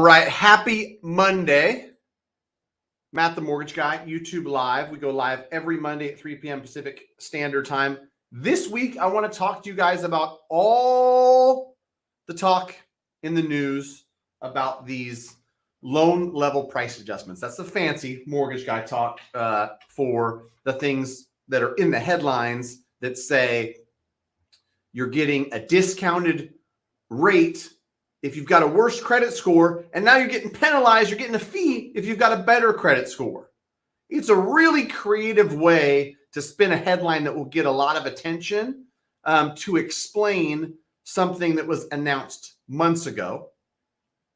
right. Happy Monday. Matt, the Mortgage Guy, YouTube Live. We go live every Monday at 3 p.m. Pacific Standard Time. This week, I want to talk to you guys about all the talk in the news about these loan level price adjustments. That's the fancy Mortgage Guy talk for the things that are in the headlines that say you're getting a discounted rate if you've got a worse credit score, and now you're getting penalized, you're getting a fee if you've got a better credit score. It's a really creative way to spin a headline that will get a lot of attention to explain something that was announced months ago.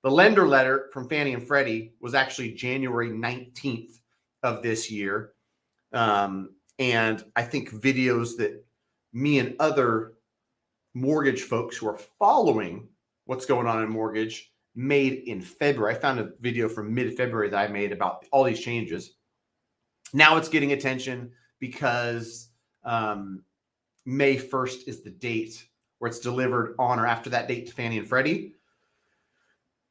The lender letter from Fannie and Freddie was actually January 19th of this year. And I think videos that me and other mortgage folks who are following what's going on in mortgage made in February. I found a video from mid-February that I made about all these changes. Now it's getting attention because May 1st is the date where it's delivered on or after that date to Fannie and Freddie.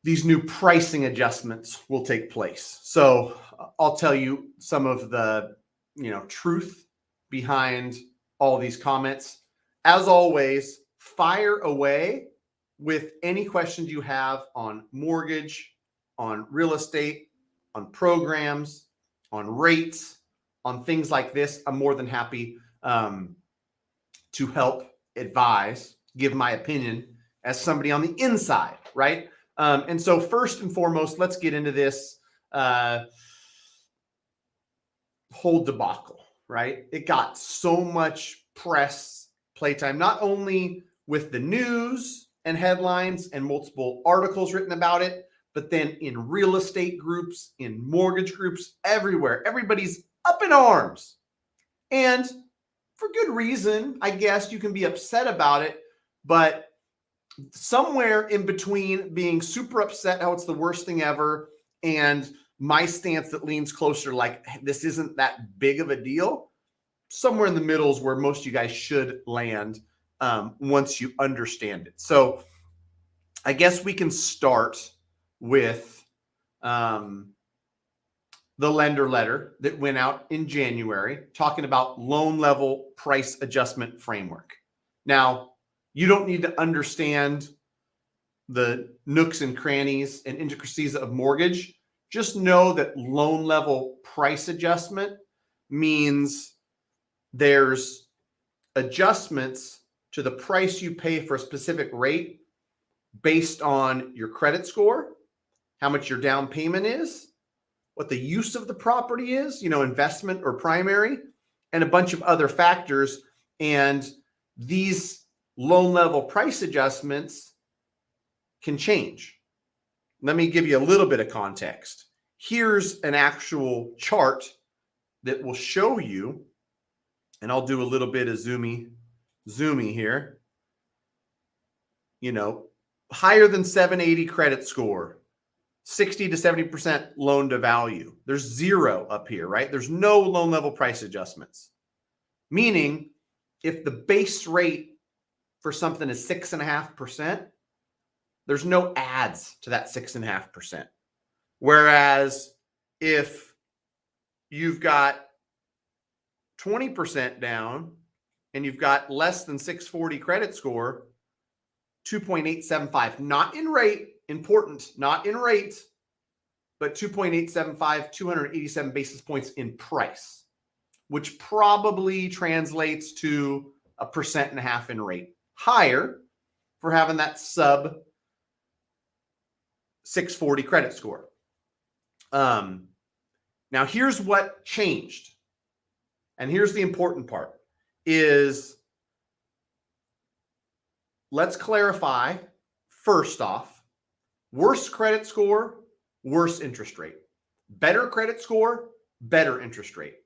These new pricing adjustments will take place. So I'll tell you some of the truth behind all these comments. As always, fire away with any questions you have on mortgage, on real estate, on programs, on rates, on things like this. I'm more than happy to help advise, give my opinion as somebody on the inside, right? And so first and foremost, let's get into this whole debacle, right? It got so much press playtime, not only with the news and headlines and multiple articles written about it, but then in real estate groups, in mortgage groups, everywhere. Everybody's up in arms. And for good reason, I guess you can be upset about it, but somewhere in between being super upset how it's the worst thing ever and my stance that leans closer like this isn't that big of a deal, somewhere in the middle is where most of you guys should land once you understand it. So I guess we can start with the lender letter that went out in January talking about loan level price adjustment framework. Now, you don't need to understand the nooks and crannies and intricacies of mortgage. Just know that loan level price adjustment means there's adjustments to the price you pay for a specific rate based on your credit score, how much your down payment is, what the use of the property is, investment or primary, and a bunch of other factors. And these loan level price adjustments can change. Let me give you a little bit of context. Here's an actual chart that will show you, and I'll do a little bit of zoomy here. Higher than 780 credit score, 60 to 70% loan to value. There's zero up here, right? There's no loan level price adjustments. Meaning, if the base rate for something is 6.5%, there's no adds to that 6.5%. Whereas if you've got 20% down and you've got less than 640 credit score, 2.875, not in rate, important, not in rate, but 2.875, 287 basis points in price, which probably translates to 1.5% in rate. Higher for having that sub 640 credit score. Now here's what changed. And here's the important part is, let's clarify first off, worse credit score, worse interest rate. Better credit score, better interest rate.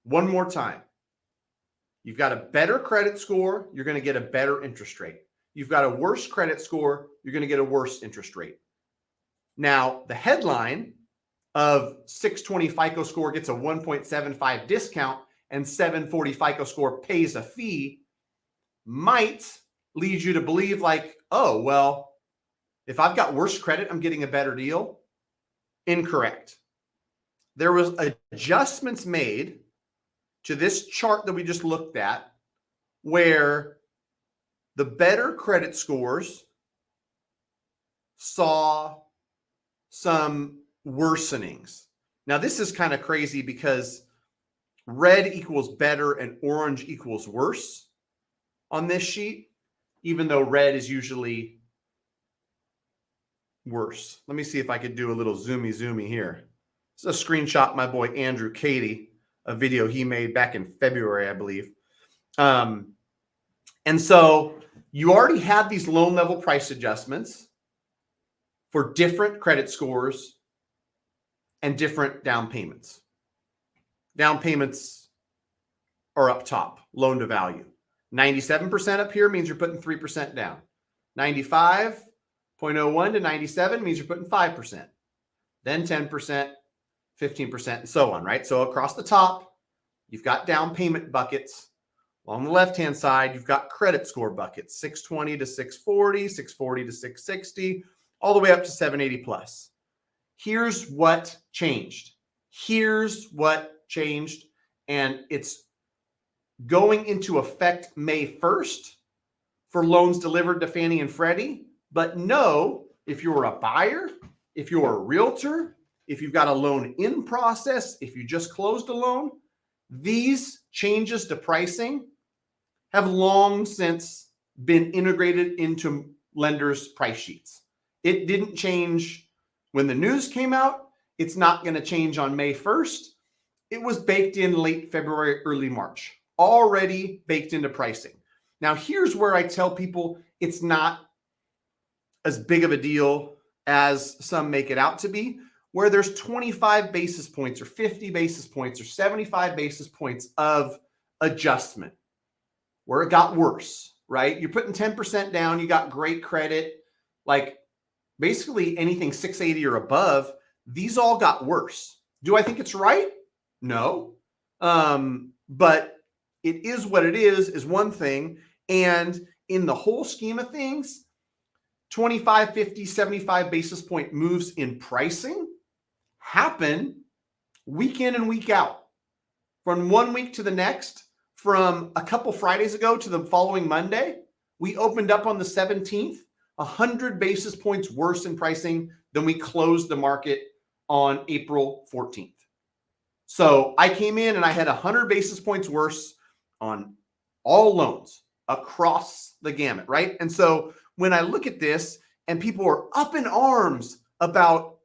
One more time. You've got a better credit score, you're going to get a better interest rate. You've got a worse credit score, you're going to get a worse interest rate. Now, the headline of 620 FICO score gets a 1.75 discount and 740 FICO score pays a fee might lead you to believe like, oh, well, If I've got worse credit, I'm getting a better deal. Incorrect. There was adjustments made to this chart that we just looked at where the better credit scores saw some worsenings. Now, this is kind of crazy because red equals better and orange equals worse on this sheet, even though red is usually worse. Let me see if I could do a little zoomy here. This is a screenshot my boy Andrew Cady, a video he made back in February, I believe. And so you already had these loan level price adjustments for different credit scores and different down payments. Down payments are up top, loan to value. 97% up here means you're putting 3% down. 95.01 to 97 means you're putting 5%. Then 10%, 15%, and so on, right? So across the top, you've got down payment buckets. On the left-hand side, you've got credit score buckets, 620 to 640, 640 to 660, all the way up to 780 plus. Here's what changed. Here's what changed, and it's going into effect May 1st for loans delivered to Fannie and Freddie. But no, if you're a buyer, if you're a realtor, if you've got a loan in process, if you just closed a loan, these changes to pricing have long since been integrated into lenders' price sheets. It didn't change when the news came out. It's not going to change on May 1st. It was baked in late February, early March, already baked into pricing. Now, here's where I tell people it's not as big of a deal as some make it out to be, where there's 25 basis points or 50 basis points or 75 basis points of adjustment where it got worse, right? You're putting 10% down, you got great credit, like basically anything 680 or above, these all got worse. Do I think it's right? No. But it is what it is one thing. And in the whole scheme of things, 25, 50, 75 basis point moves in pricing happen week in and week out. From one week to the next, from a couple Fridays ago to the following Monday, we opened up on the 17th, 100 basis points worse in pricing than we closed the market on April 14th. So I came in and I had 100 basis points worse on all loans across the gamut, right? And so when I look at this and people are up in arms about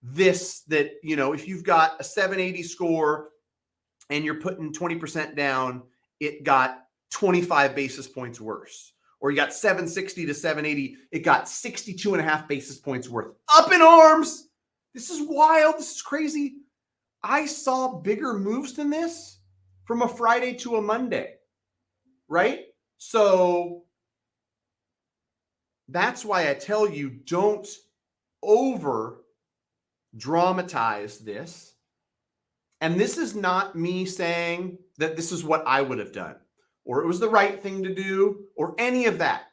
this, that, you know, if you've got a 780 score and you're putting 20% down, it got 25 basis points worse. Or you got 760 to 780, it got 62 and a half basis points worth. Up in arms. This is wild. This is crazy. I saw bigger moves than this from a Friday to a Monday, right? So that's why I tell you, don't over dramatize this. And this is not me saying that this is what I would have done, or it was the right thing to do, or any of that.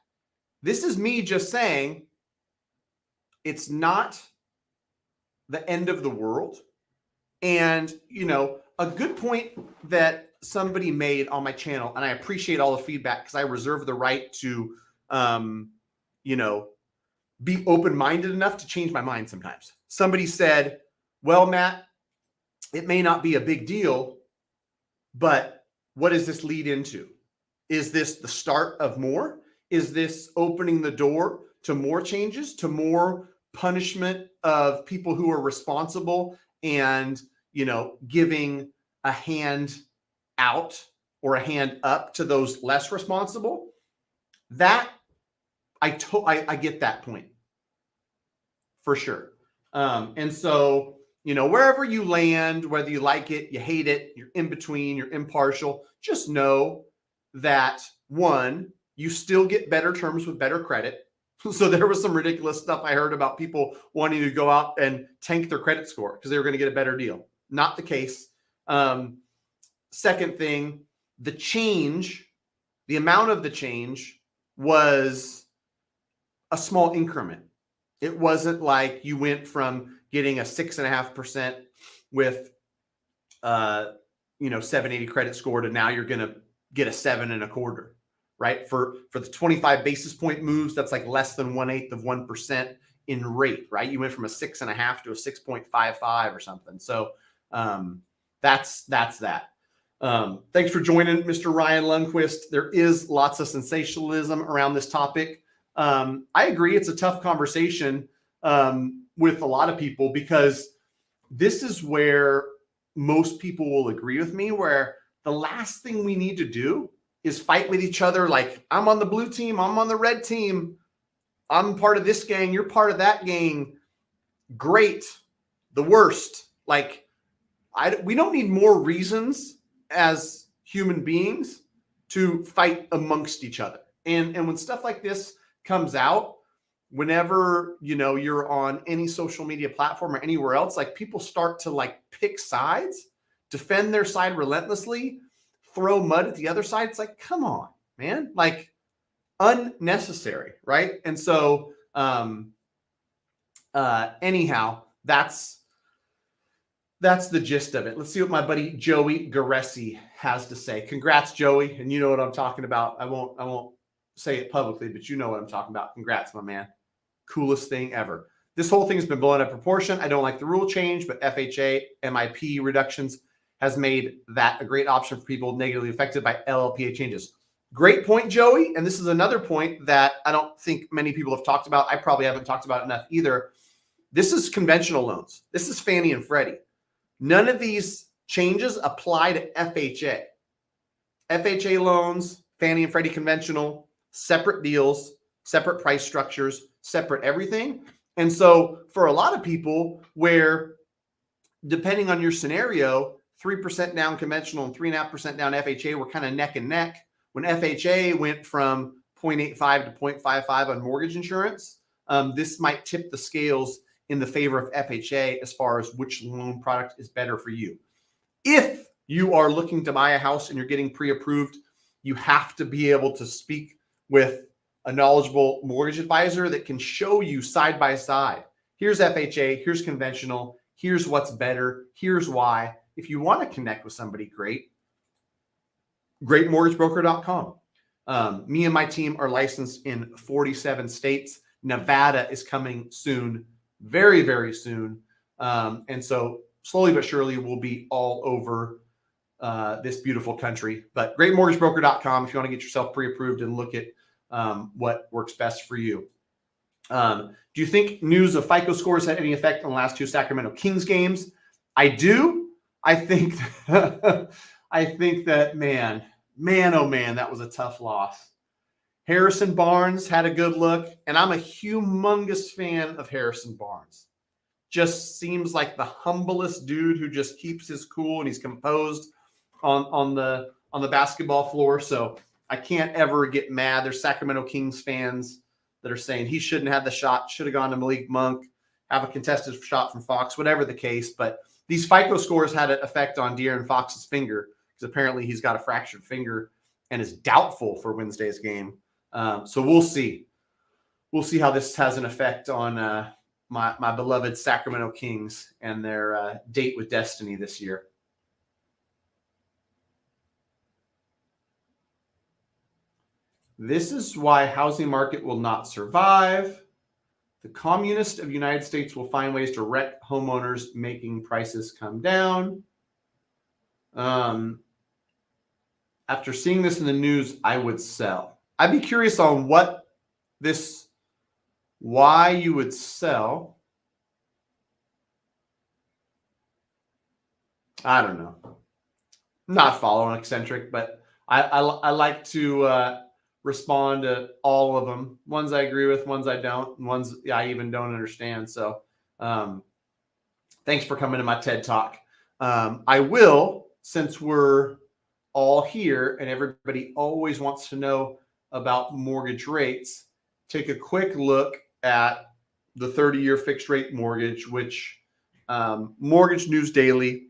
This is me just saying it's not the end of the world. And, you know, a good point that somebody made on my channel, and I appreciate all the feedback because I reserve the right to, you know, be open-minded enough to change my mind sometimes. Somebody said, well, Matt, it may not be a big deal, but what does this lead into? Is this the start of more? Is this opening the door to more changes, to more punishment of people who are responsible and, you know, giving a hand out or a hand up to those less responsible? That I get that point for sure. And so, you know, wherever you land, whether you like it, you hate it, you're in between, you're impartial, just know that, one, you still get better terms with better credit. So there was some ridiculous stuff I heard about people wanting to go out and tank their credit score because they were going to get a better deal. Not the case. Second thing, the change, the amount of the change was a small increment. It wasn't like you went from getting a 6.5% with 780 credit score to now you're going to get a 7.25%, right? For the 25 basis point moves, that's like less than 1/8 of 1% in rate, right? You went from a 6.5 to a 6.55 or something. So that's that. Thanks for joining, Mr. Ryan Lundquist. There is lots of sensationalism around this topic. I agree. It's a tough conversation with a lot of people, because this is where most people will agree with me, where the last thing we need to do is fight with each other. Like, I'm on the blue team, I'm on the red team, I'm part of this gang, you're part of that gang. Great. The worst. Like, we don't need more reasons as human beings to fight amongst each other. And when stuff like this comes out, whenever, you're on any social media platform or anywhere else, like, people start to like pick sides, defend their side relentlessly, throw mud at the other side. It's like, come on, man, like, unnecessary. Right. And so, anyhow, that's the gist of it. Let's see what my buddy Joey Garessi has to say. Congrats, Joey. And you know what I'm talking about. I won't say it publicly, but you know what I'm talking about. Congrats, my man. Coolest thing ever. This whole thing has been blown out of proportion. I don't like the rule change, but FHA MIP reductions has made that a great option for people negatively affected by LLPA changes. Great point, Joey. And this is another point that I don't think many people have talked about. I probably haven't talked about enough either. This is conventional loans. This is Fannie and Freddie. None of these changes apply to FHA. FHA loans, Fannie and Freddie conventional, separate deals, separate price structures, separate everything. And so for a lot of people, where depending on your scenario, 3% down conventional and 3.5% down FHA were kind of neck and neck. When FHA went from 0.85 to 0.55 on mortgage insurance, this might tip the scales in the favor of FHA as far as which loan product is better for you. If you are looking to buy a house and you're getting pre-approved, you have to be able to speak with a knowledgeable mortgage advisor that can show you side by side. Here's FHA, here's conventional, here's what's better, here's why. If you want to connect with somebody, greatmortgagebroker.com. Me and my team are licensed in 47 states. Nevada is coming soon, very, very soon. And so slowly but surely we'll be all over this beautiful country. But greatmortgagebroker.com if you want to get yourself pre-approved and look at what works best for you. Do you think news of FICO scores had any effect on the last two Sacramento Kings games? I do. I think that, man, oh man, that was a tough loss. Harrison Barnes had a good look, and I'm a humongous fan of Harrison Barnes. Just seems like the humblest dude who just keeps his cool and he's composed on the basketball floor. So I can't ever get mad. There's Sacramento Kings fans that are saying he shouldn't have the shot, should have gone to Malik Monk, have a contested shot from Fox, whatever the case. But these FICO scores had an effect on De'Aaron Fox's finger, because apparently he's got a fractured finger and is doubtful for Wednesday's game. So we'll see. We'll see how this has an effect on my beloved Sacramento Kings and their date with destiny this year. This is why housing market will not survive. The communists of the United States will find ways to wreck homeowners, making prices come down. After seeing this in the news, I would sell. I'd be curious on why you would sell. I don't know. I'm not following Eccentric, but I like to respond to all of them. Ones I agree with, ones I don't, and ones I even don't understand. So thanks for coming to my TED Talk. I will, since we're all here and everybody always wants to know about mortgage rates, take a quick look at the 30-year fixed rate mortgage, which Mortgage News Daily,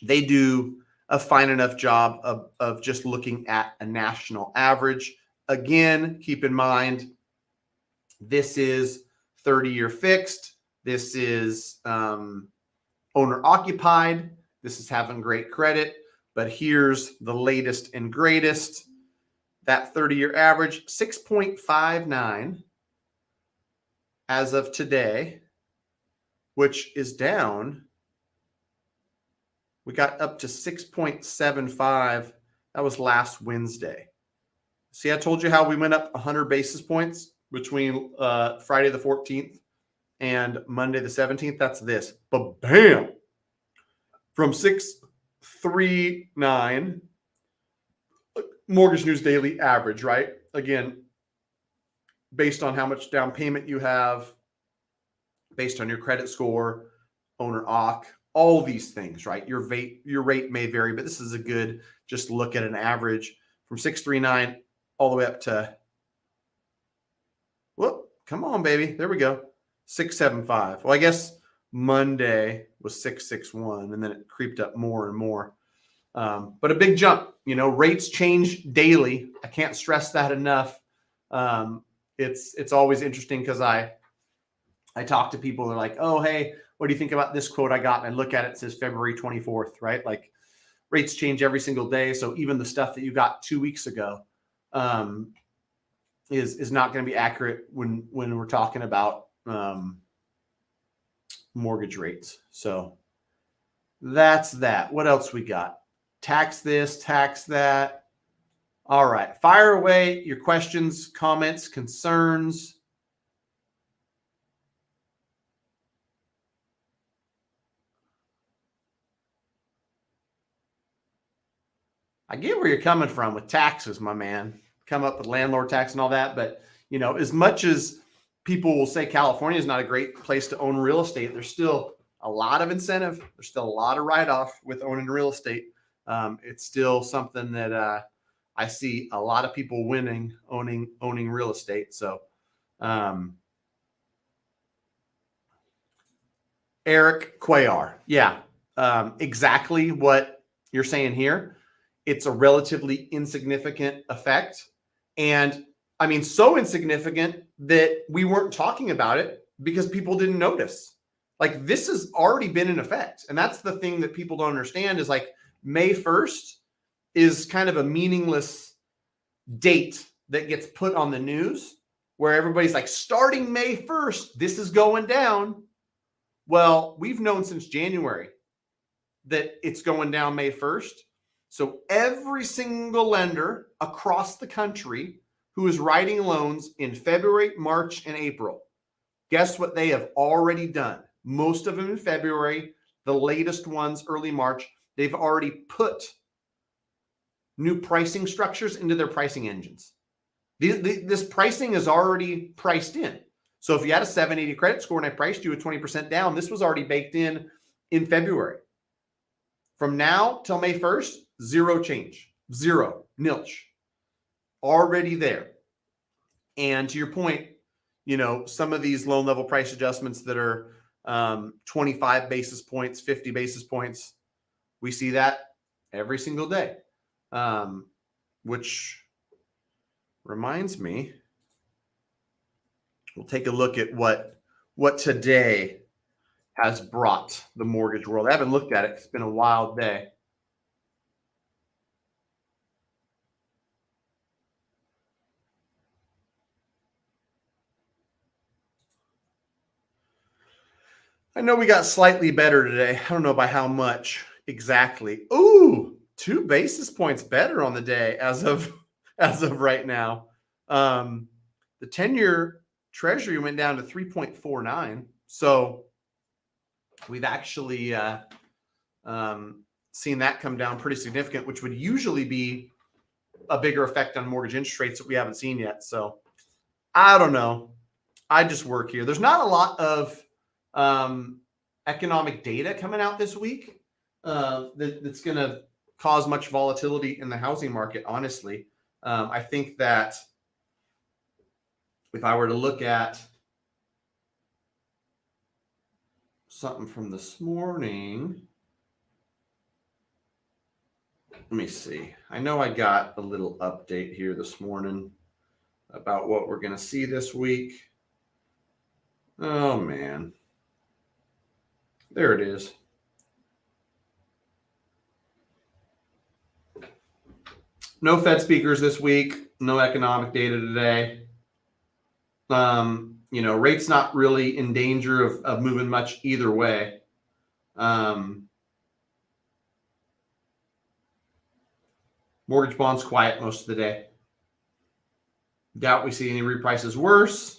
they do a fine enough job of just looking at a national average. Again, keep in mind, this is 30-year fixed. This is owner occupied. This is having great credit. But here's the latest and greatest. That 30-year average, 6.59 as of today, which is down. We got up to 6.75. That was last Wednesday. See, I told you how we went up 100 basis points between Friday the 14th and Monday the 17th. That's this. But bam! From 639 Mortgage News Daily average, right? Again, based on how much down payment you have, based on your credit score, owner occ, all these things, right? Your rate may vary, but this is a good just look at an average from 639 all the way up to, whoop, come on, baby. There we go. 675. Well, I guess Monday was 661, and then it creeped up more and more. But a big jump. Rates change daily. I can't stress that enough. It's always interesting because I talk to people. They're like, oh, hey, what do you think about this quote I got? And I look at it, it says February 24th, right? Like rates change every single day. So even the stuff that you got 2 weeks ago is not going to be accurate when we're talking about mortgage rates. So that's that. What else we got? Tax this, tax that. All right. Fire away your questions, comments, concerns. I get where you're coming from with taxes, my man. Come up with landlord tax and all that. But, as much as people will say California is not a great place to own real estate, there's still a lot of incentive. There's still a lot of write-off with owning real estate. It's still something that I see a lot of people winning owning real estate. So, Eric Cuellar, yeah, exactly what you're saying here. It's a relatively insignificant effect, and I mean so insignificant that we weren't talking about it because people didn't notice. Like this has already been in effect, and that's the thing that people don't understand is like May 1st is kind of a meaningless date that gets put on the news where everybody's like, starting May 1st, this is going down. Well, we've known since January that it's going down May 1st. So every single lender across the country who is writing loans in February, March, and April, guess what they have already done? Most of them in February, the latest ones early March, they've already put new pricing structures into their pricing engines. This pricing is already priced in. So if you had a 780 credit score and I priced you at 20% down, this was already baked in February. From now till May 1st, zero change, zero, nilch, already there. And to your point, some of these loan level price adjustments that are 25 basis points, 50 basis points, we see that every single day, which reminds me, we'll take a look at what today has brought the mortgage world. I haven't looked at it. It's been a wild day. I know we got slightly better today. I don't know by how much exactly. Ooh, 2 basis points better on the day as of right now. The 10-year Treasury went down to 3.49. So we've actually seen that come down pretty significant, which would usually be a bigger effect on mortgage interest rates that we haven't seen yet. So I don't know. I just work here. There's not a lot of economic data coming out this week that's going to cause much volatility in the housing market, honestly. I think that if I were to look at something from this morning, let me see. I know I got a little update here this morning about what we're going to see this week. Oh, man. There it is. No Fed speakers this week. No economic data today. Rates not really in danger of moving much either way. Mortgage bonds quiet most of the day. Doubt we see any reprices worse.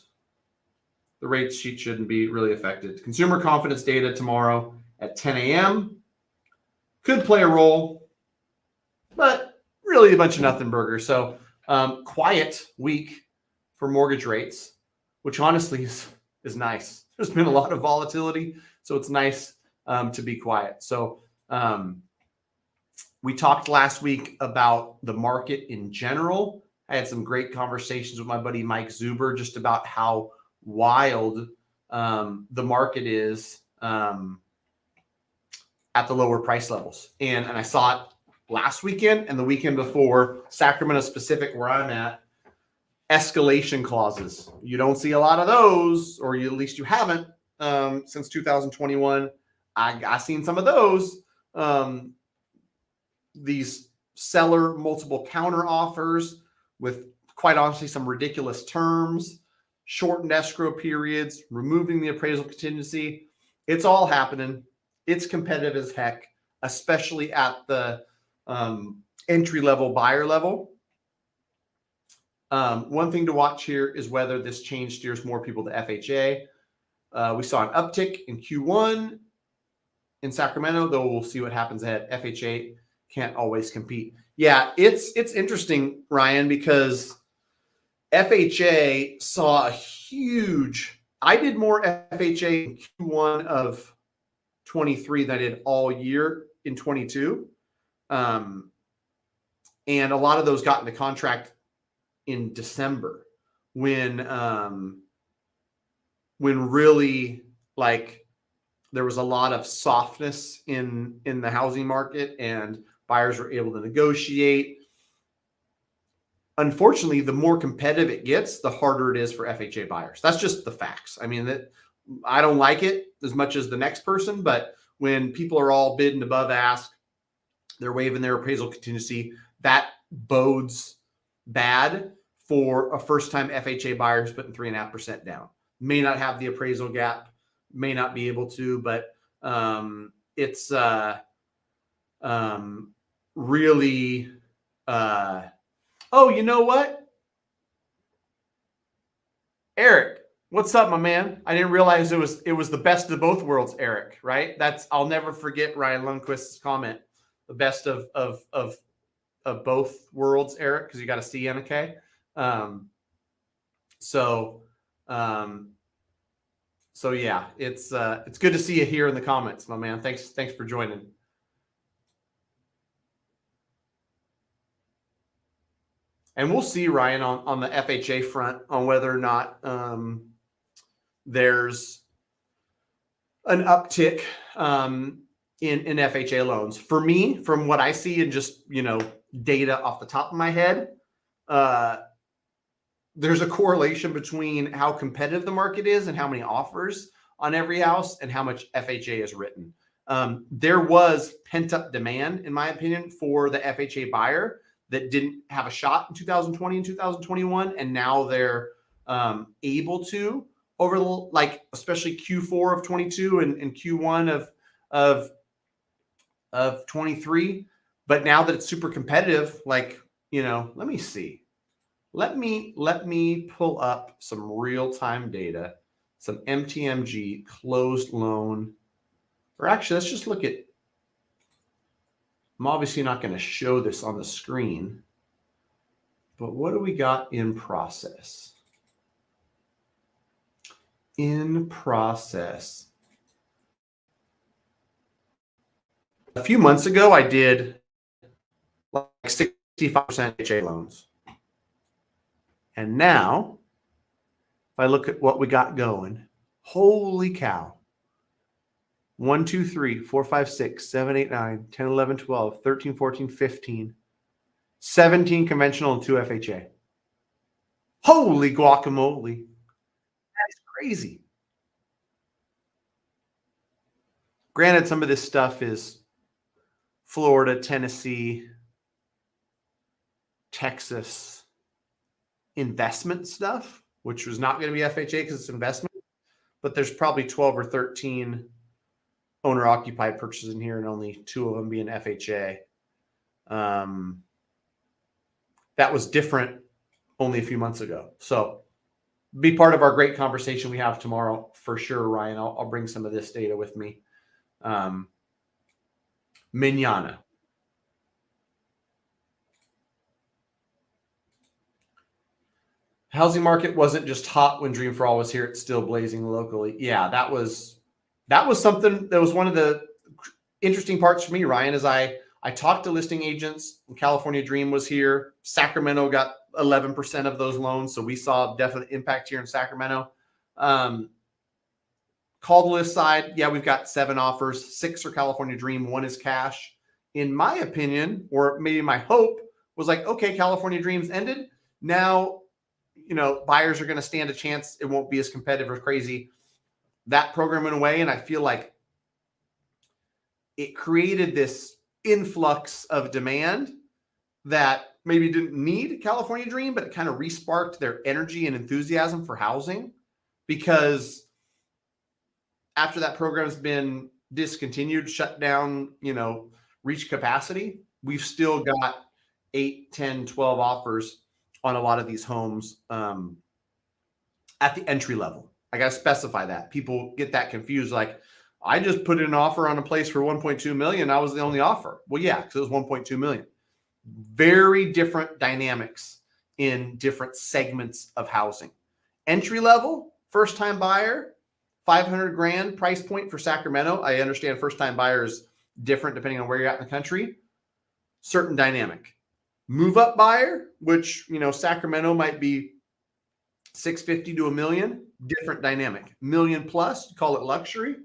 The rate sheet shouldn't be really affected. Consumer confidence data tomorrow at 10 a.m. could play a role, but really a bunch of nothing burgers. So quiet week for mortgage rates, which honestly is nice. There's been a lot of volatility, so it's nice to be quiet. So we talked last week about the market in general. I had some great conversations with my buddy Mike Zuber just about how wild the market is at the lower price levels. And I saw it last weekend and the weekend before, Sacramento specific, where I'm at, escalation clauses. You don't see a lot of those, or at least you haven't since 2021. I seen some of those. These seller multiple counter offers with, quite honestly, some ridiculous terms, shortened escrow periods, removing the appraisal contingency. It's all happening. It's competitive as heck, especially at the entry-level buyer level. One thing to watch here is whether this change steers more people to FHA. We saw an uptick in Q1 in Sacramento, though we'll see what happens ahead. FHA can't always compete. Yeah, it's interesting, Ryan, because FHA saw a huge. I did more FHA in Q1 of 23 than I did all year in 22. And a lot of those got into contract in December when really, like, there was a lot of softness in the housing market and buyers were able to negotiate. Unfortunately, the more competitive it gets, the harder it is for FHA buyers. That's just the facts. I mean, I don't like it as much as the next person, but when people are all bidding above ask, they're waiving their appraisal contingency, that bodes bad for a first-time FHA buyer who's putting 3.5% down. May not have the appraisal gap, may not be able to, but it's really. Oh, you know what? Eric, what's up, my man? I didn't realize it was the best of both worlds, Eric, right? I'll never forget Ryan Lundquist's comment. The best of both worlds, Eric, because you got a C and a K. So yeah, it's good to see you here in the comments, my man. Thanks for joining. And we'll see, Ryan, on the FHA front on whether or not there's an uptick in FHA loans. For me, from what I see and just, data off the top of my head, there's a correlation between how competitive the market is and how many offers on every house and how much FHA is written. There was pent-up demand, in my opinion, for the FHA buyer that didn't have a shot in 2020 and 2021, and now they're able to over especially Q4 of 22 and Q1 of 23. But now that it's super competitive, let me see. Let me pull up some real-time data, some MTMG closed loan, or actually, let's just look at. I'm obviously not going to show this on the screen, but what do we got in process? In process. A few months ago, I did like 65% FHA loans. And now, if I look at what we got going, holy cow. 1, 2, 3, 4, 5, 6, 7, 8, 9, 10, 11, 12, 13, 14, 15, 17 conventional and 2 FHA. Holy guacamole. That is crazy. Granted, some of this stuff is Florida, Tennessee, Texas investment stuff, which was not going to be FHA because it's investment, but there's probably 12 or 13 owner occupied purchases in here and only 2 of them being FHA. That was different only a few months ago. So be part of our great conversation we have tomorrow for sure, Ryan. I'll bring some of this data with me. Manana. Housing market wasn't just hot when Dream for All was here. It's still blazing locally. Yeah, that was something that was one of the interesting parts for me, Ryan, is I talked to listing agents when California Dream was here. Sacramento got 11% of those loans. So we saw definite impact here in Sacramento. Call the list side. Yeah, we've got 7 offers. 6 are California Dream. 1 is cash. In my opinion, or maybe my hope, was like, okay, California Dreams ended. Now, buyers are going to stand a chance. It won't be as competitive or crazy. That program went away, and I feel like it created this influx of demand that maybe didn't need California Dream, but it kind of re-sparked their energy and enthusiasm for housing, because after that program's been discontinued, shut down, reached capacity, we've still got 8, 10, 12 offers on a lot of these homes at the entry level. I got to specify that. People get that confused. Like, I just put in an offer on a place for 1.2 million. I was the only offer. Well, yeah, because it was 1.2 million. Very different dynamics in different segments of housing. Entry level, first time buyer, 500 grand price point for Sacramento. I understand first time buyer is different depending on where you're at in the country. Certain dynamic. Move up buyer, which, Sacramento might be 650 to $1 million, different dynamic. Million plus, call it luxury,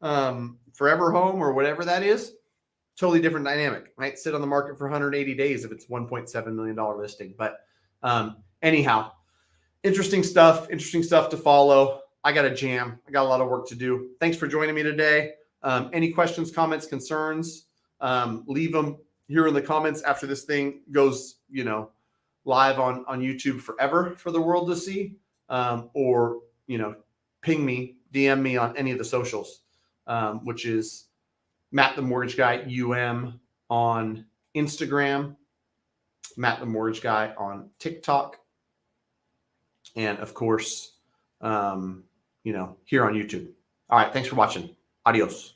forever home or whatever that is, totally different dynamic. Might sit on the market for 180 days if it's $1.7 million listing. But anyhow, interesting stuff to follow. I got a jam. I got a lot of work to do. Thanks for joining me today. Any questions, comments, concerns, leave them here in the comments after this thing goes, live on YouTube forever for the world to see, or, ping me, DM me on any of the socials, which is Matt the Mortgage Guy on Instagram, Matt the Mortgage Guy on TikTok, and of course, here on YouTube. All right. Thanks for watching. Adios.